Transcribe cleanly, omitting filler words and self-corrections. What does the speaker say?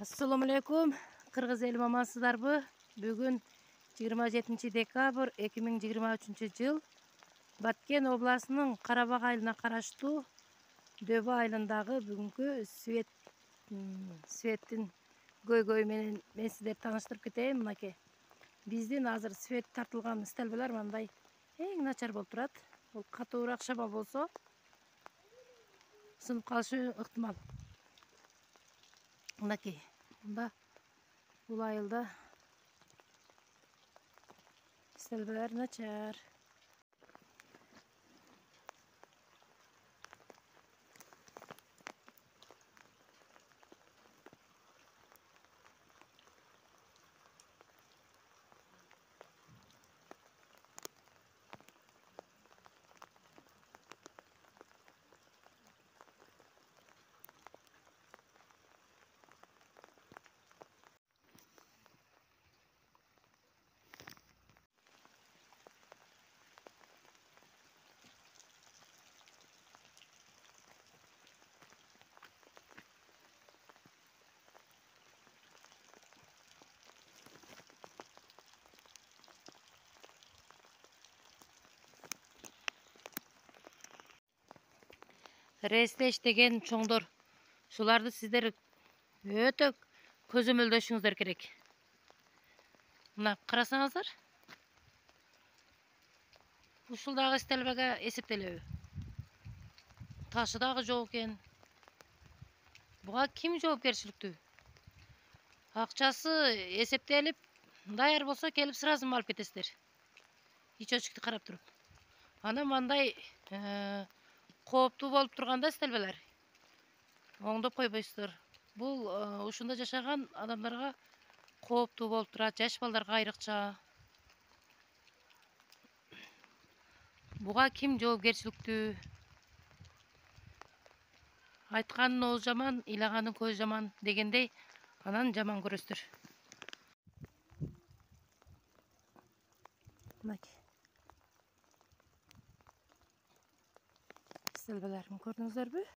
Assalamu alaikum. Kırgız eli mamasızlarбы. Бүгүн 27 декабрь 2023 жыл Баткен обласынын Карабак айылына караштуу Дөбө айылындагы бүгүнкү светтин көйгөйү менен мен сиздерди тааныштырып кетейин. Мынакей биздин азыр свет тартылган стелбелер мындай эң начар болуп турат. Бул катуураак шаба болсо сынып калышы ыктымал. Мынакей мында бул айылда стелбелер начар. Ресте иштеген чоңдор, шуларды сиздер өтө көзөмөлдөшүңүздөр керек. Мына карасаңыздар, ушулдагы стелбеге эсептелеби? Ташы дагы жок экен. Буга ким жоопкерчиликтүү? Акчасы эсептелип, даяр болсо келип сразу алып кетесиздер. Ич очукту карап туруп. Анан мындай кооптуу болуп турганда стелбелер оңдоп койбойсуздар. Бул ушунда жашаган адамдарга кооптуу болуп турат, жаш балдарга айрыкча. Буга ким жоопкерчиликтүү? Айтканын оозу жаман, ыйлаганын көзү жаман дегендей, анан жаман көрөсүздөр. Мынакей стелбелерин көрдүңүздөрбү?